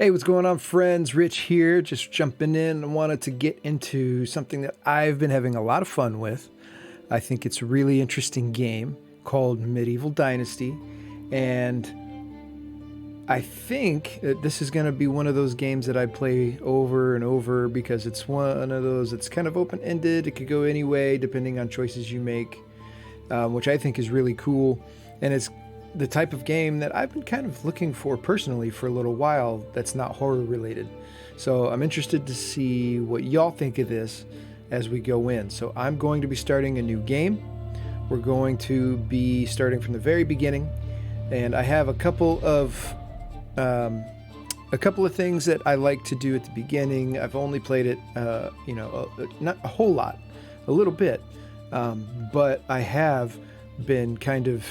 Hey, what's going on, friends? Rich here, just jumping in. I wanted to get into something that I've been having a lot of fun with. I think it's a really interesting game called Medieval Dynasty, and I think that this is going to be one of those games that I play over and over because it's one of those that's kind of open-ended. It could go any way depending on choices you make, which I think is really cool, and it's the type of game that I've been kind of looking for personally for a little while that's not horror related. So I'm interested to see what y'all think of this as we go in. So I'm going to be starting a new game. We're going to be starting from the very beginning, and I have a couple of things that I like to do at the beginning. I've only played it, not a whole lot, a little bit, but I have been kind of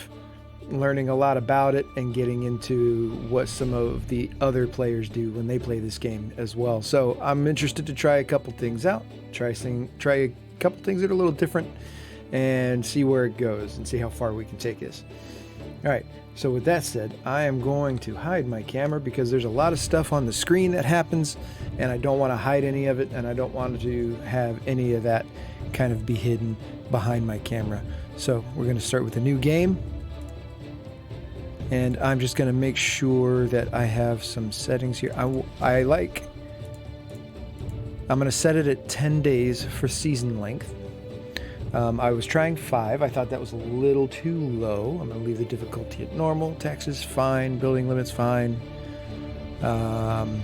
learning a lot about it and getting into what some of the other players do when they play this game as well. So I'm interested to try a couple things out, try a couple things that are a little different, and see where it goes and see how far we can take this. All right, so with that said, I am going to hide my camera because there's a lot of stuff on the screen that happens, and I don't want to hide any of it, and I don't want to have any of that kind of be hidden behind my camera. So we're going to start with a new game. And I'm just going to make sure that I have some settings here. I'm going to set it at 10 days for season length. I was trying 5. I thought that was a little too low. I'm going to leave the difficulty at normal. Taxes, fine. Building limits, fine. I'm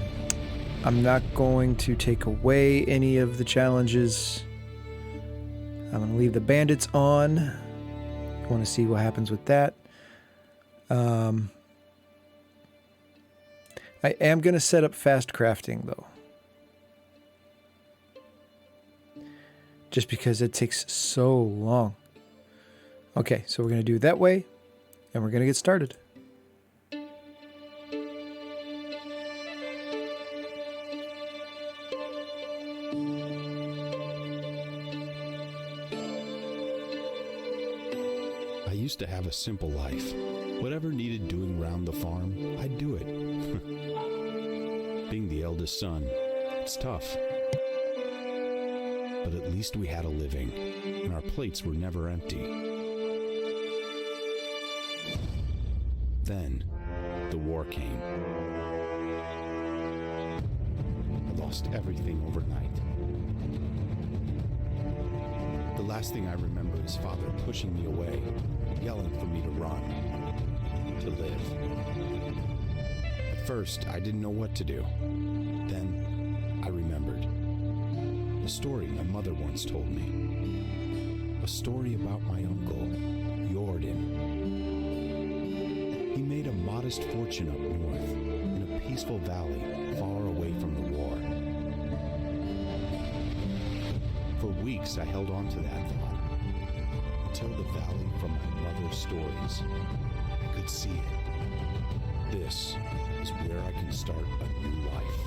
not going to take away any of the challenges. I'm going to leave the bandits on. I want to see what happens with that. I am going to set up fast crafting though, just because it takes so long. Okay, so we're going to do it that way, and we're going to get started. I used to have a simple life. Whatever needed doing round the farm, I'd do it. Being the eldest son, it's tough. But at least we had a living, and our plates were never empty. Then, the war came. I lost everything overnight. The last thing I remember is Father pushing me away, yelling for me to run, to live. At first, I didn't know what to do. Then, I remembered. A story my mother once told me. A story about my uncle, Jordan. He made a modest fortune up north, in a peaceful valley far away from the war. For weeks, I held on to that thought, until the valley from my mother's stories. I could see it. This is where I can start a new life.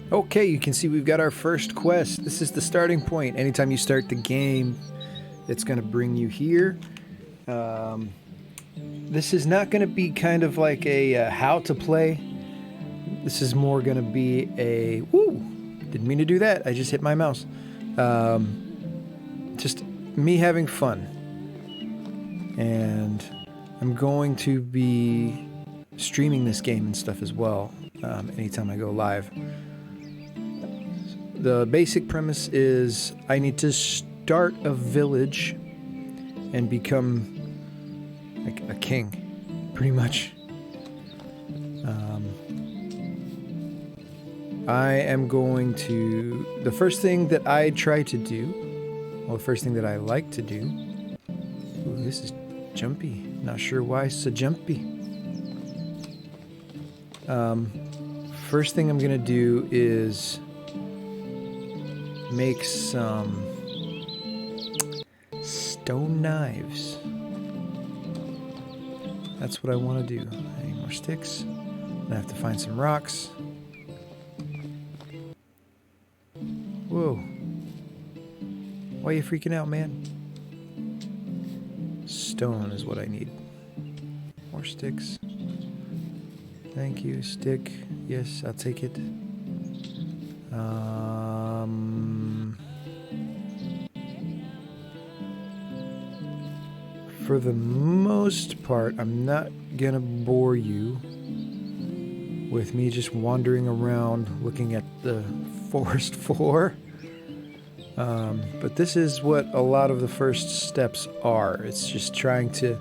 Okay, you can see we've got our first quest. This is the starting point. Anytime you start the game, it's going to bring you here. This is not going to be kind of like a how to play. This is more going to be a... Woo! Didn't mean to do that. I just hit my mouse. Just me having fun. And I'm going to be streaming this game and stuff as well anytime I go live. The basic premise is I need to start a village and become like a king, pretty much. I am going to... The first thing that I try to do, well, the first thing that I like to do... Ooh, this is jumpy. Not sure why it's so jumpy. First thing I'm going to do is make some stone knives. That's what I want to do. I need more sticks. I have to find some rocks. Whoa. Why are you freaking out, man? Stone is what I need. More sticks. Thank you, stick. Yes, I'll take it. For the most part, I'm not gonna bore you with me just wandering around looking at the forest floor. But this is what a lot of the first steps are. It's just trying to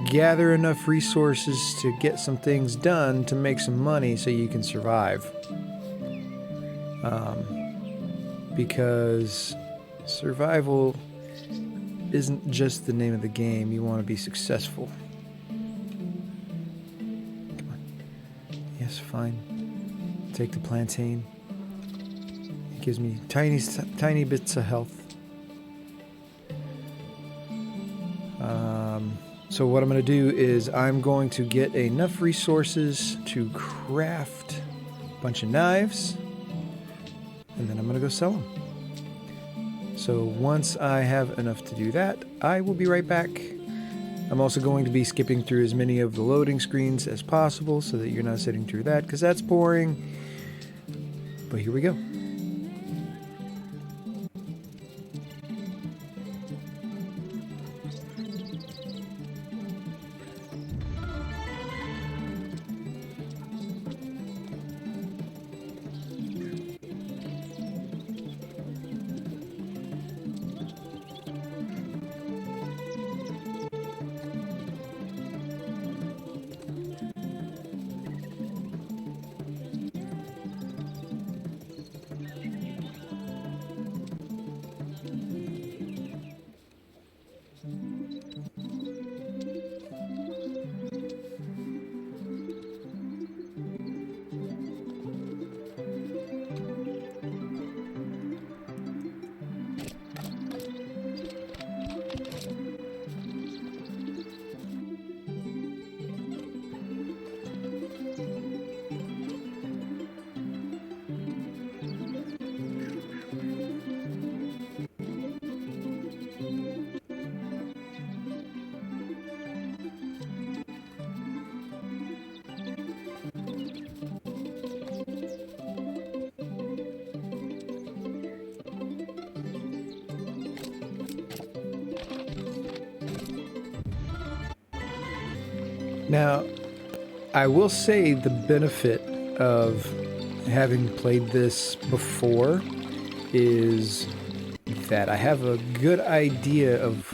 gather enough resources to get some things done to make some money so you can survive. Because survival isn't just the name of the game. You want to be successful. Come on. Yes, fine. Take the plantain. It gives me tiny bits of health. So what I'm going to do is I'm going to get enough resources to craft a bunch of knives, and then I'm going to go sell them. So once I have enough to do that, I will be right back. I'm also going to be skipping through as many of the loading screens as possible so that you're not sitting through that, because that's boring. But here we go. Now, I will say the benefit of having played this before is that I have a good idea of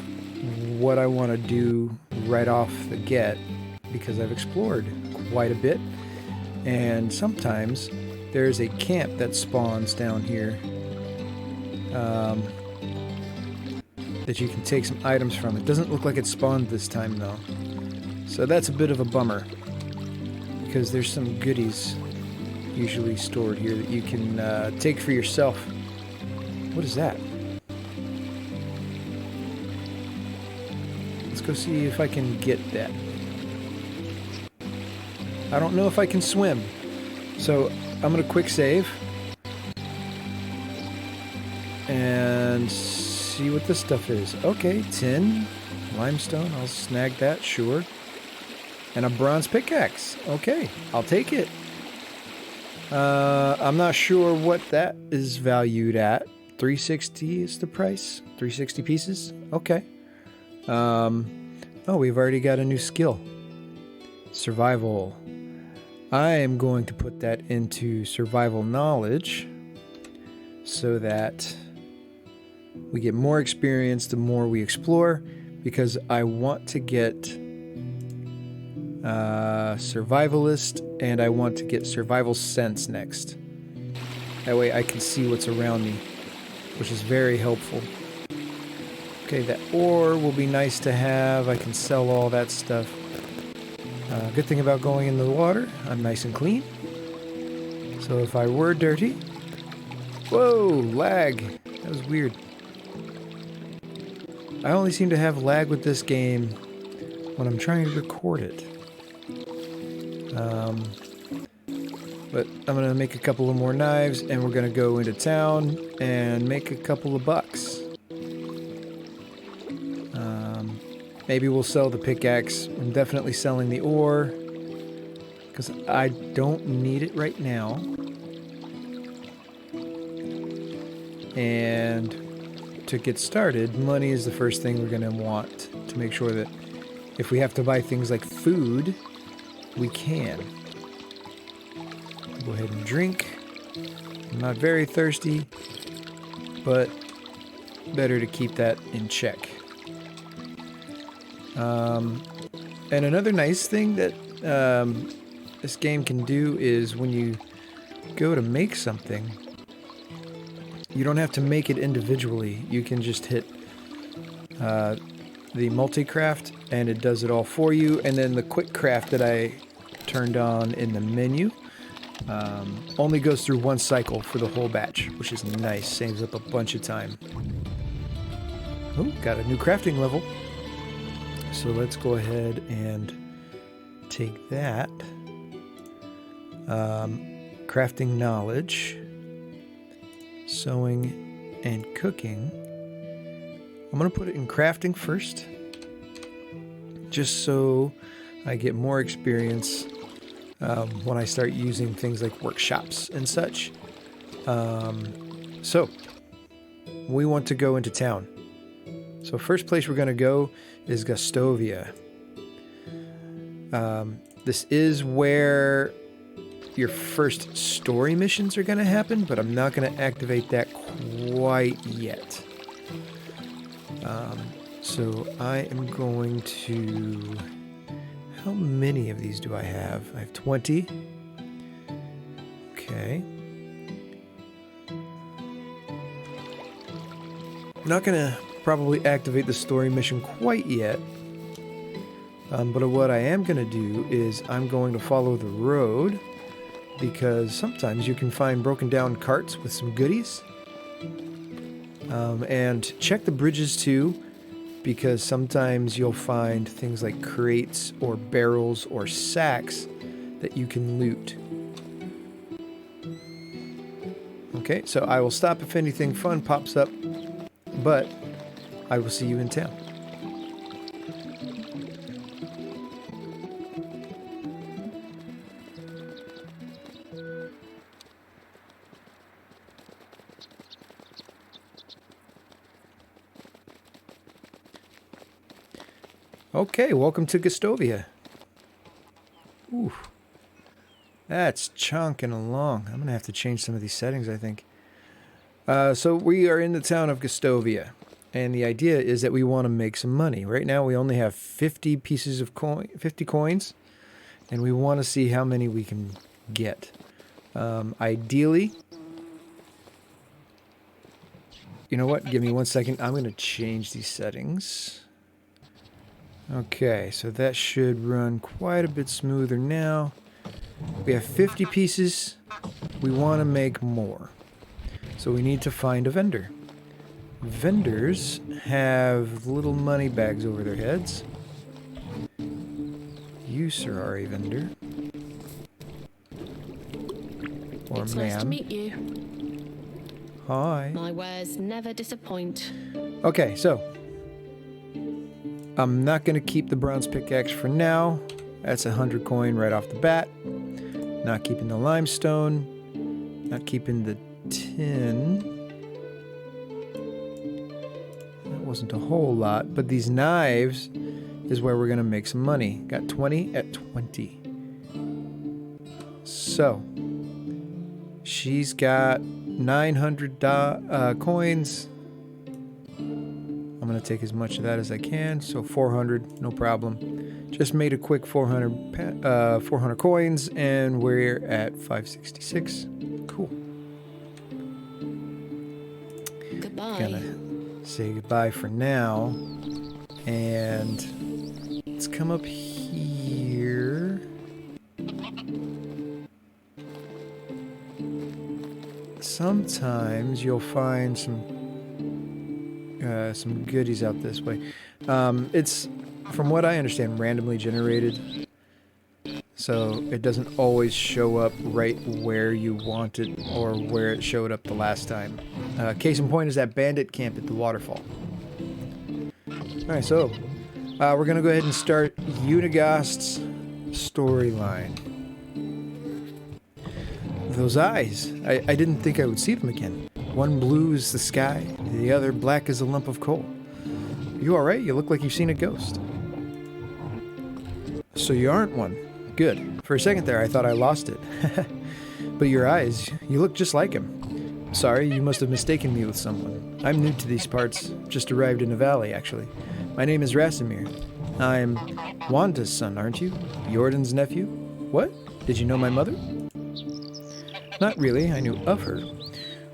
what I want to do right off the get because I've explored quite a bit, and sometimes there's a camp that spawns down here that you can take some items from. It doesn't look like it spawned this time though. So that's a bit of a bummer, because there's some goodies usually stored here that you can take for yourself. What is that? Let's go see if I can get that. I don't know if I can swim, so I'm going to quick save and see what this stuff is. Okay, tin, limestone, I'll snag that, sure. And a bronze pickaxe. Okay, I'll take it. I'm not sure what that is valued at. 360 is the price? 360 pieces? Okay. Oh, we've already got a new skill. Survival. I am going to put that into survival knowledge so that we get more experience the more we explore, because I want to get survivalist, and I want to get survival sense next. That way I can see what's around me, which is very helpful. Okay, that ore will be nice to have. I can sell all that stuff. Good thing about going in the water, I'm nice and clean. So if I were dirty... Whoa, lag. That was weird. I only seem to have lag with this game when I'm trying to record it. But I'm going to make a couple of more knives, and we're going to go into town and make a couple of bucks. Maybe we'll sell the pickaxe. I'm definitely selling the ore, because I don't need it right now. And to get started, money is the first thing we're going to want to make sure that if we have to buy things like food, we can. Go ahead and drink. I'm not very thirsty, but better to keep that in check. And another nice thing that this game can do is when you go to make something, you don't have to make it individually. You can just hit the multi-craft and it does it all for you. And then the quick craft that I turned on in the menu only goes through one cycle for the whole batch, which is nice. Saves up a bunch of time. Oh, got a new crafting level. So let's go ahead and take that. Crafting knowledge, sewing, and cooking. I'm going to put it in crafting first, just so I get more experience when I start using things like workshops and such. So, we want to go into town. So first place we're going to go is Gustovia. This is where your first story missions are going to happen, but I'm not going to activate that quite yet. So I am going to... How many of these do I have? I have 20. Okay. I'm not going to probably activate the story mission quite yet. But what I am going to do is I'm going to follow the road, because sometimes you can find broken down carts with some goodies. And check the bridges too, because sometimes you'll find things like crates or barrels or sacks that you can loot. Okay, so I will stop if anything fun pops up, but I will see you in town. Okay, welcome to Gustovia. Ooh, that's chunking along. I'm going to have to change some of these settings, I think. So we are in the town of Gustovia, and the idea is that we want to make some money. Right now we only have 50 pieces of 50 coins, and we want to see how many we can get. Ideally, you know what? Give me 1 second. I'm going to change these settings. Okay, so that should run quite a bit smoother now. We have 50 pieces. We want to make more. So we need to find a vendor. Vendors have little money bags over their heads. You, sir, are a vendor. Or It's ma'am. nice to meet you. Hi. My wares never disappoint. Okay, so I'm not going to keep the bronze pickaxe for now. That's 100 coin right off the bat. Not keeping the limestone. Not keeping the tin. That wasn't a whole lot, but these knives is where we're going to make some money. Got 20 at 20. So, she's got 900 coins. I'm going to take as much of that as I can. So 400, no problem. Just made a quick 400 coins, and we're at 566. Cool. Goodbye. Gonna say goodbye for now. And let's come up here. Sometimes you'll find some some goodies out this way. It's, from what I understand, randomly generated. So it doesn't always show up right where you want it or where it showed up the last time. Case in point is that bandit camp at the waterfall. Alright, so we're going to go ahead and start Unigast's storyline. Those eyes, I didn't think I would see them again. One blue as the sky, the other black as a lump of coal. You alright? You look like you've seen a ghost. So you aren't one. Good. For a second there, I thought I lost it. But your eyes, you look just like him. Sorry, you must have mistaken me with someone. I'm new to these parts. Just arrived in the valley, actually. My name is Rasimir. I'm Wanda's son, aren't you? Jordan's nephew? What? Did you know my mother? Not really. I knew of her.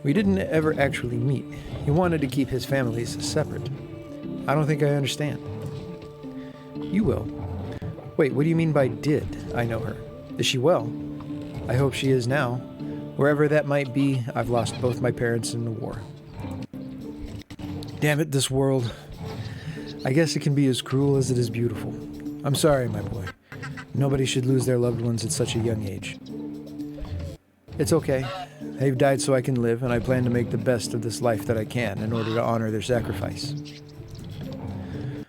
We didn't ever actually meet. He wanted to keep his families separate. I don't think I understand. You will. Wait, what do you mean by did I know her? Is she well? I hope she is now. Wherever that might be, I've lost both my parents in the war. Damn it, this world. I guess it can be as cruel as it is beautiful. I'm sorry, my boy. Nobody should lose their loved ones at such a young age. It's okay. They've died so I can live, and I plan to make the best of this life that I can in order to honor their sacrifice.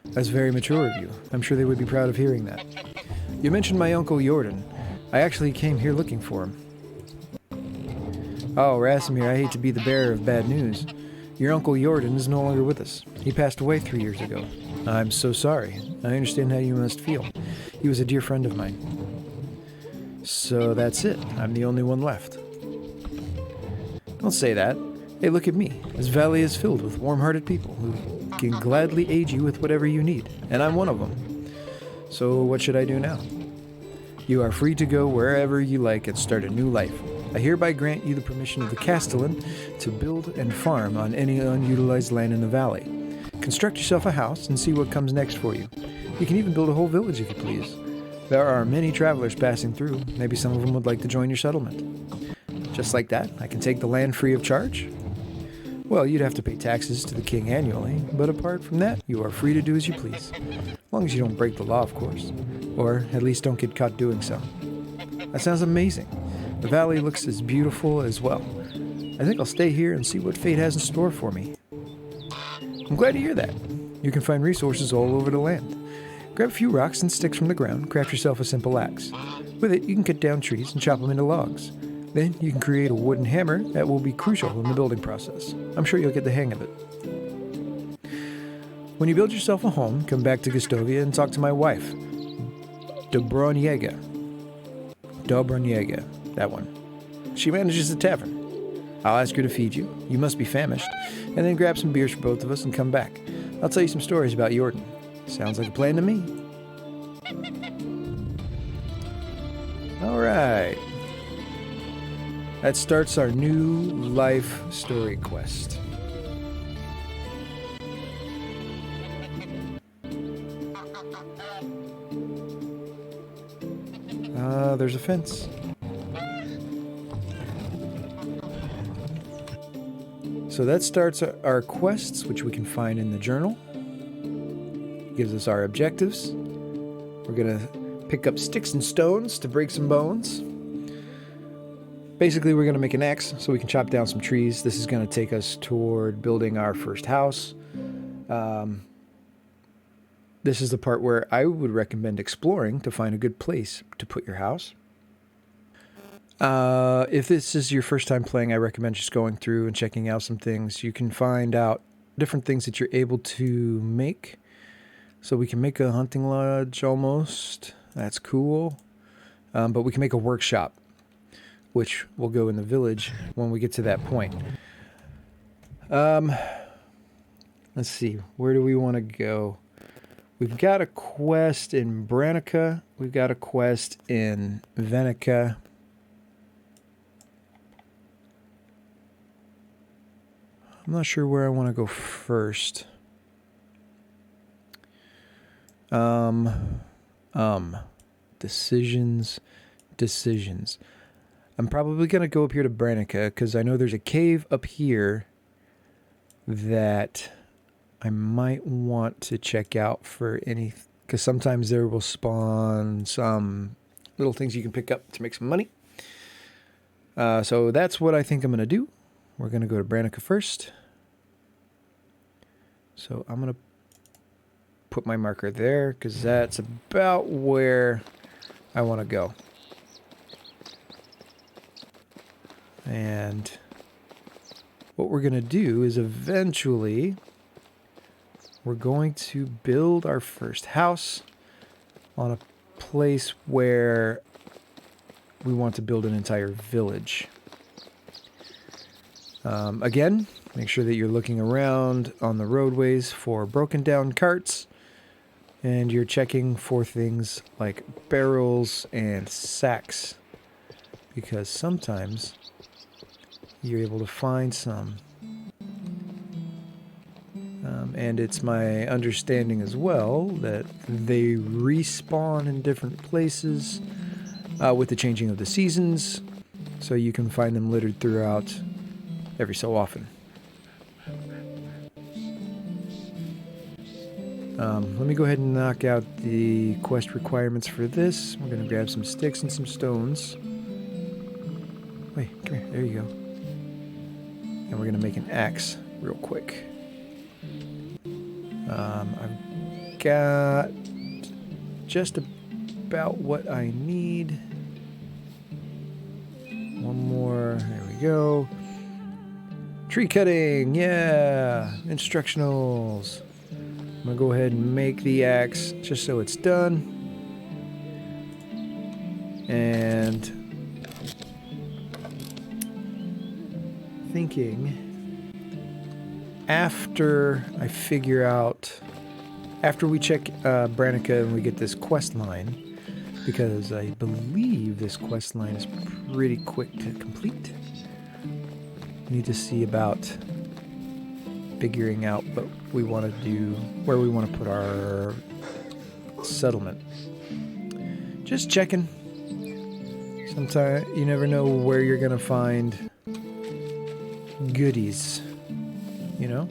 That's very mature of you. I'm sure they would be proud of hearing that. You mentioned my uncle Jordan. I actually came here looking for him. Oh, Rasimir, I hate to be the bearer of bad news. Your uncle Jordan is no longer with us. He passed away 3 years ago. I'm so sorry. I understand how you must feel. He was a dear friend of mine. So that's it. I'm the only one left. Don't say that. Hey, look at me. This valley is filled with warm-hearted people who can gladly aid you with whatever you need, and I'm one of them. So what should I do now? You are free to go wherever you like and start a new life. I hereby grant you the permission of the Castellan to build and farm on any unutilized land in the valley. Construct yourself a house and see what comes next for you. You can even build a whole village if you please. There are many travelers passing through. Maybe some of them would like to join your settlement. Just like that, I can take the land free of charge? Well, you'd have to pay taxes to the king annually, but apart from that, you are free to do as you please. As long as you don't break the law, of course. Or at least don't get caught doing so. That sounds amazing. The valley looks as beautiful as well. I think I'll stay here and see what fate has in store for me. I'm glad to hear that. You can find resources all over the land. Grab a few rocks and sticks from the ground, craft yourself a simple axe. With it, you can cut down trees and chop them into logs. Then you can create a wooden hammer that will be crucial in the building process. I'm sure you'll get the hang of it. When you build yourself a home, come back to Gustovia and talk to my wife, Dobroniega, that one. She manages a tavern. I'll ask her to feed you. You must be famished. And then grab some beers for both of us and come back. I'll tell you some stories about Jordan. Sounds like a plan to me. All right. That starts our new life story quest. There's a fence. So that starts our quests, which we can find in the journal. Gives us our objectives. We're going to pick up sticks and stones to break some bones. Basically, we're going to make an axe so we can chop down some trees. This is going to take us toward building our first house. This is the part where I would recommend exploring to find a good place to put your house. If this is your first time playing, I recommend just going through and checking out some things. You can find out different things that you're able to make. So we can make a hunting lodge almost. That's cool. But we can make a workshop, which will go in the village when we get to that point. Let's see. Where do we want to go? We've got a quest in Branica. We've got a quest in Venica. I'm not sure where I want to go first. Decisions. I'm probably going to go up here to Branica because I know there's a cave up here that I might want to check out for any, because sometimes there will spawn some little things you can pick up to make some money. So that's what I think I'm going to do. We're going to go to Branica first. So I'm going to put my marker there because that's about where I want to go. And what we're going to do is eventually we're going to build our first house on a place where we want to build an entire village. Again, make sure that you're looking around on the roadways for broken down carts, and you're checking for things like barrels and sacks, because sometimes you're able to find some. And it's my understanding as well that they respawn in different places with the changing of the seasons, so you can find them littered throughout every so often. Let me go ahead and knock out the quest requirements for this. We're going to grab some sticks and some stones. Wait, come here. There you go. And we're going to make an axe real quick. I've got just about what I need. One more. There we go. Tree cutting. Yeah. Instructionals. I'm going to go ahead and make the axe just so it's done. And thinking after I figure out, after we check Branica and we get this quest line, because I believe this quest line is pretty quick to complete. We need to see about figuring out what we want to do, where we want to put our settlement. Just checking. Sometimes you never know where you're going to find goodies, you know?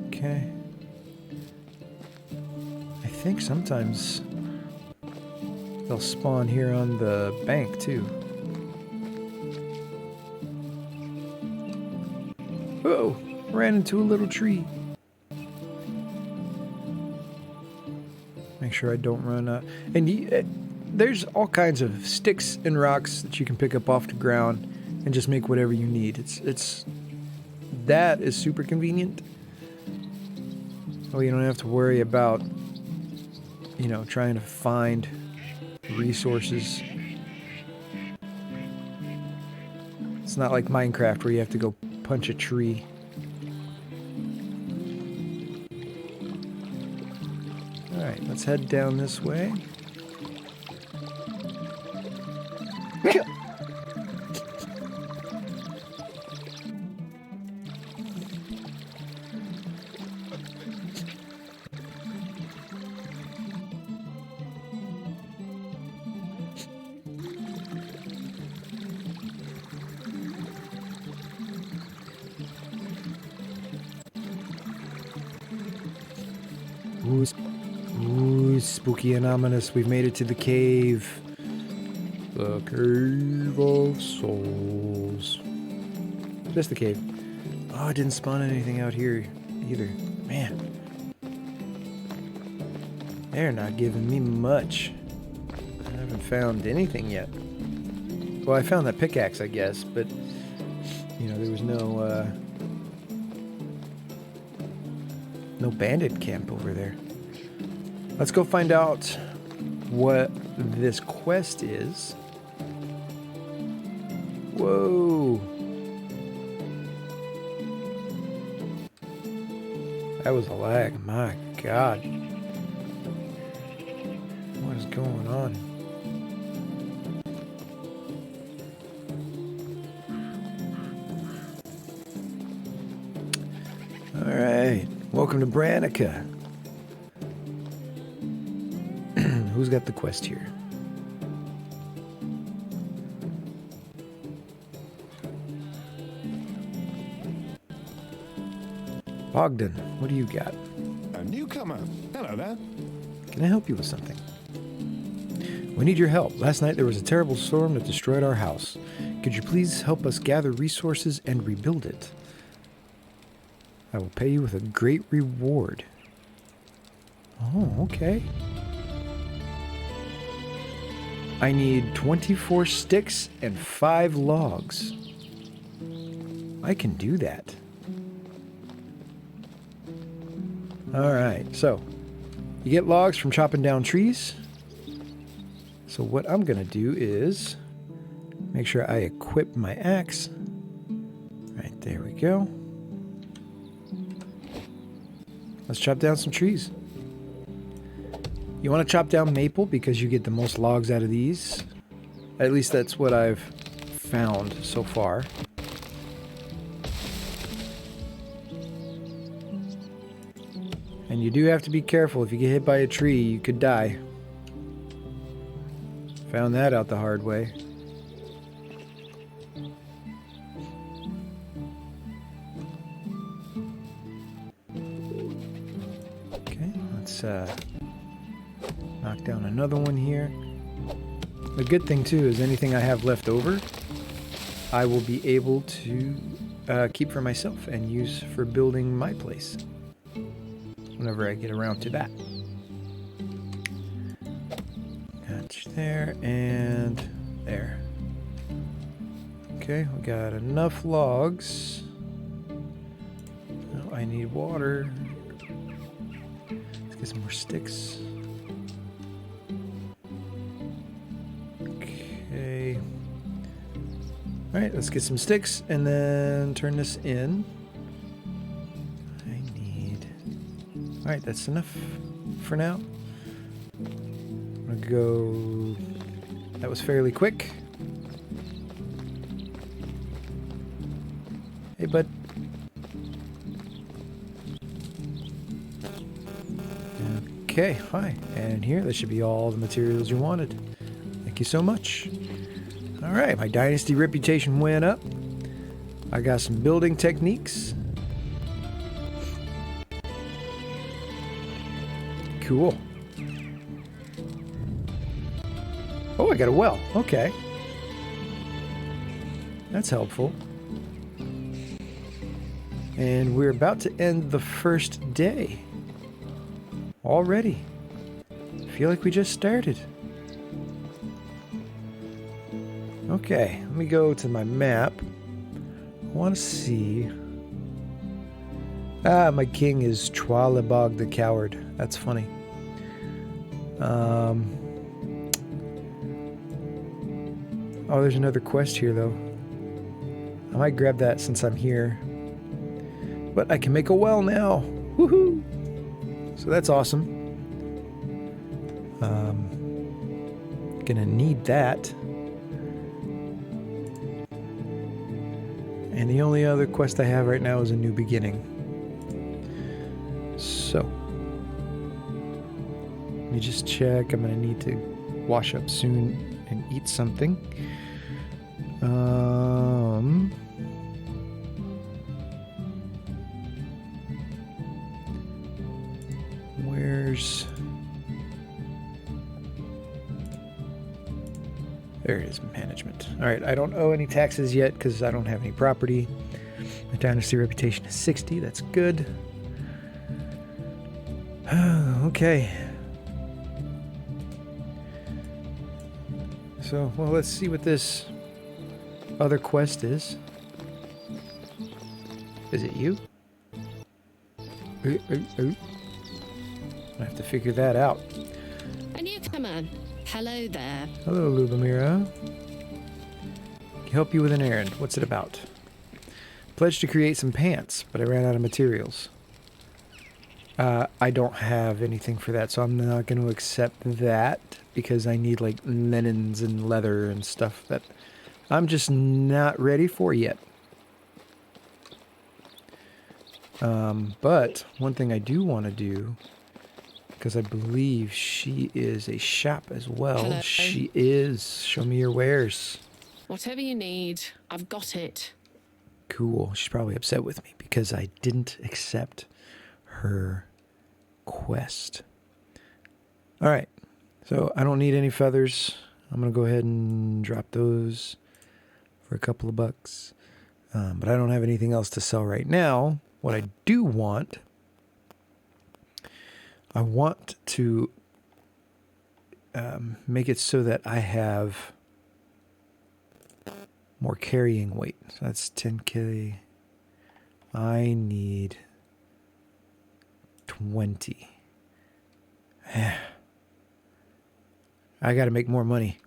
Okay. I think sometimes they'll spawn here on the bank too. Whoa! Ran into a little tree. Make sure I don't run out. And there's all kinds of sticks and rocks that you can pick up off the ground and just make whatever you need. That is super convenient. Oh, you don't have to worry about, you know, trying to find resources. It's not like Minecraft where you have to go punch a tree. Alright, let's head down this way. Ooh, spooky and ominous. We've made it to the cave. The Cave of Souls. Just the cave. Oh, it didn't spawn anything out here either. Man. They're not giving me much. I haven't found anything yet. Well, I found that pickaxe, I guess, but, you know, there was no bandit camp over there. Let's go find out what this quest is. Whoa. That was a lag. My God. What is going on? All right. Welcome to Branica. Who's got the quest here? Bogdan, what do you got? A newcomer. Hello there. Can I help you with something? We need your help. Last night there was a terrible storm that destroyed our house. Could you please help us gather resources and rebuild it? I will pay you with a great reward. Oh, okay. I need 24 sticks and 5 logs. I can do that. Alright, so you get logs from chopping down trees. So what I'm going to do is make sure I equip my axe. Right, there we go. Let's chop down some trees. You want to chop down maple because you get the most logs out of these. At least that's what I've found so far. And you do have to be careful. If you get hit by a tree, you could die. Found that out the hard way. Okay, let's knock down another one here. The good thing too is anything I have left over, I will be able to keep for myself and use for building my place whenever I get around to that. Gotcha there and there. Okay, we got enough logs. Now I need water. Let's get some more sticks. Okay. Alright, let's get some sticks and then turn this in. Alright, that's enough for now. I'm gonna go... That was fairly quick. Hey, bud. Okay, hi. And here, that should be all the materials you wanted. Thank you so much. Alright, my Dynasty reputation went up. I got some building techniques. Cool. Oh, I got a well. Okay. That's helpful. And we're about to end the first day. Already. I feel like we just started. Okay, let me go to my map. I want to see... Ah, my king is Chwalebog the Coward. That's funny. Oh, there's another quest here, though. I might grab that since I'm here. But I can make a well now. Woohoo! So that's awesome. Gonna need that. And the only other quest I have right now is a new beginning. So, let me just check. I'm going to need to wash up soon and eat something. Where's... There it is, management. Alright, I don't owe any taxes yet because I don't have any property. My Dynasty reputation is 60. That's good. Okay. So, well, let's see what this other quest is. Is it you? I have to figure that out. A newcomer. Hello there. Hello, Lubomira. Can help you with an errand. What's it about? Pledged to create some pants, but I ran out of materials. I don't have anything for that, so I'm not going to accept that because I need like linens and leather and stuff that I'm just not ready for yet. But one thing I do want to do, because I believe she is a shop as well. Hello. She is. Show me your wares. Whatever you need, I've got it. Cool. She's probably upset with me because I didn't accept her quest. All right, so I don't need any feathers. I'm going to go ahead and drop those for a couple of bucks. But I don't have anything else to sell right now. What I do want, I want to make it so that I have more carrying weight. So that's 10K. I need 20. I got to make more money.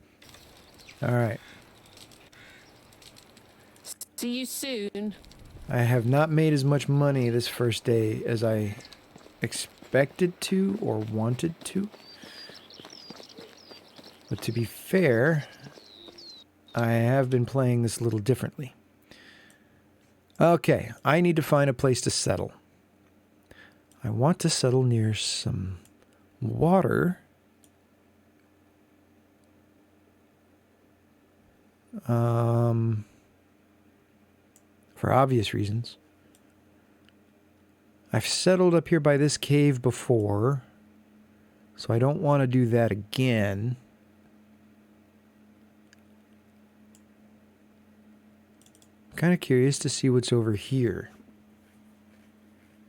All right. See you soon. I have not made as much money this first day as I expected to or wanted to. But to be fair, I have been playing this a little differently. Okay, I need to find a place to settle. I want to settle near some water. For obvious reasons. I've settled up here by this cave before, so I don't want to do that again. I'm kind of curious to see what's over here.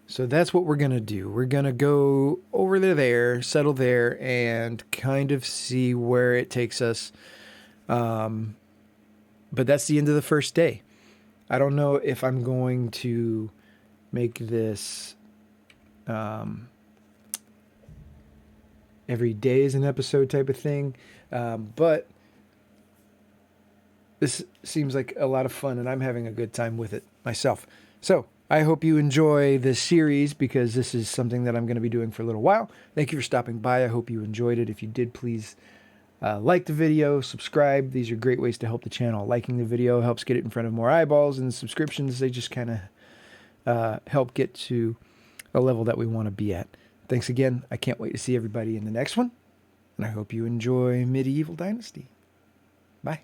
So that's what we're going to do. We're going to go over to there, settle there, and kind of see where it takes us. But that's the end of the first day. I don't know if I'm going to make this every day is an episode type of thing. But this seems like a lot of fun, and I'm having a good time with it myself. So I hope you enjoy this series, because this is something that I'm going to be doing for a little while. Thank you for stopping by. I hope you enjoyed it. If you did, please like the video, subscribe. These are great ways to help the channel. Liking the video helps get it in front of more eyeballs, and subscriptions, they just kind of help get to a level that we want to be at. Thanks again. I can't wait to see everybody in the next one, and I hope you enjoy Medieval Dynasty. Bye.